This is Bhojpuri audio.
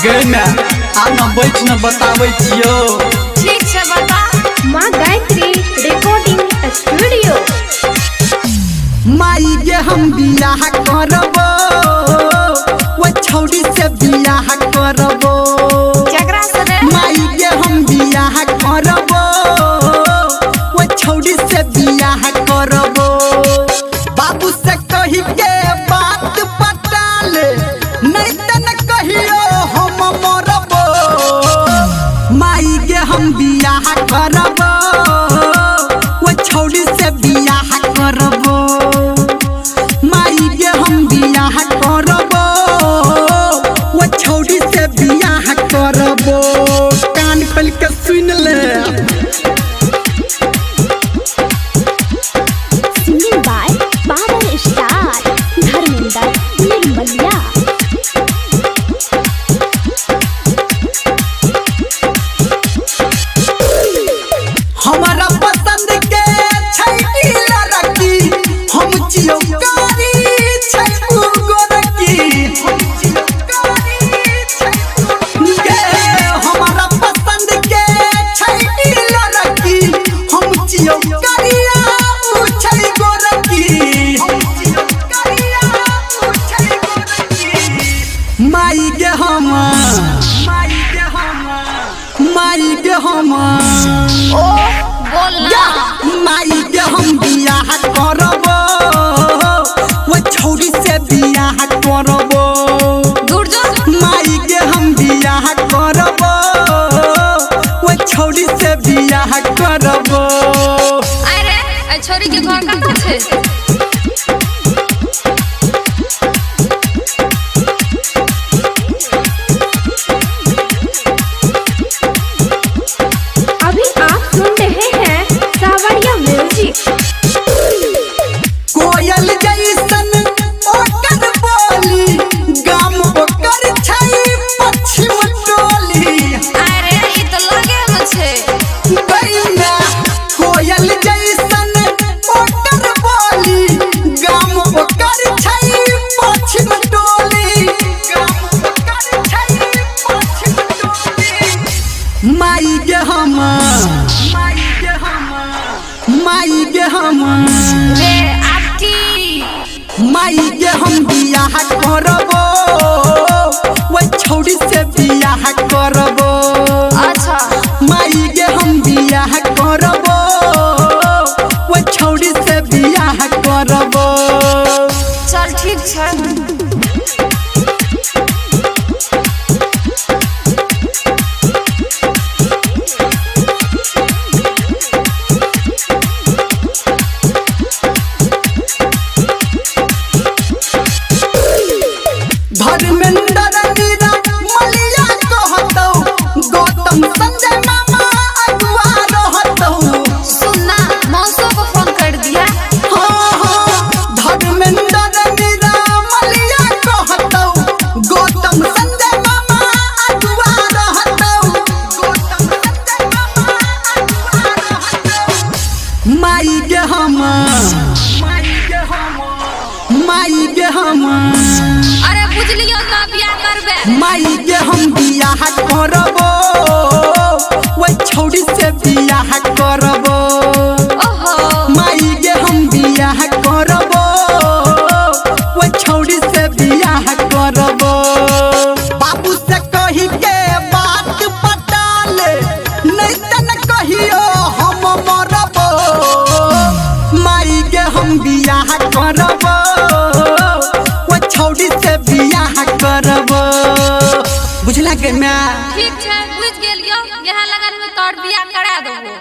गैना आना बैठ न बताबै छियो। ठीक छै बता। माँ गायत्री रिकॉर्डिंग स्टूडियो। माई के हम बियाह करबो वो छौड़ी से बियाह करबो। केकरा से रे? माई के हम बियाह करबो वो छौड़ी से बियाह करबो। बाबू से कही के बात पटा ले नहीं त न कहियो हम मरबो। माई के हम बियाह करबो वो छौड़ी से बियाह करबो। माई के हम बियाह करबो वो छौड़ी से बियाह करबो। कान खोल के सुन ले। Singing by power star Dharmendra Nirmaliya. हमारा पसंद के छैकी लड़की हम चियोकारी छैकू गोरकी। हमारा पसंद के छैकी लड़की हम चियोकारिया उ छै गोरकी। माई के हम ओ बोल ना। माई के हम बियाह करबो वो छौड़ी से बियाह करबो। दूर जो। माई के हम बियाह करबो वो छौड़ी से बियाह करबो। अरे ए छोरी के घर कहाँ छै? अभी आप सुन रहे हैं सावरिया म्यूजिक। कोयल जैसन ओकर बोली गाम ओकर छै पश्चिम टोली। अरे ई तो लगे में छै। गैना कोयल जैसन ओकर बोली गाम ओकर छै पश्चिम टोली। गाम ओकर छै पश्चिम टोली। माई के हम रे आटी। माई के हम बियाह करबो वो छौड़ी से बियाह करबो। अच्छा माई के हम बियाह करबो वो छौड़ी से बियाह करबो। चल ठीक छै। धर्मेंद्र मीरा मलिया कहतौ गौतम संजय मामा अगुआ रहतौ। सुनना मौसो को फोन कर दिया। धर्मेंद्र मीरा मलिया कहतौ गौतम संजय मामा अगुआ रहतौ। गौतम संजय मामा अगुआ रहतौ। माई के हम अरे बुझलियो ना बियाह करबे। माई के हम बियाह करबो वो छौड़ी से बियाह करबो। ओहो माई के हम बियाह करबो वो छौड़ी से बियाह करबो। बाबू से कही के बात पटा ले नहीं त न कहियो हम मरबो। माई के हम बियाह करबो वो छौड़ी से बियाह करबो। बुझला के मैं ठीक छै बुझ गेलियो। यहाँ लगन में तोर बियाह करा देबो।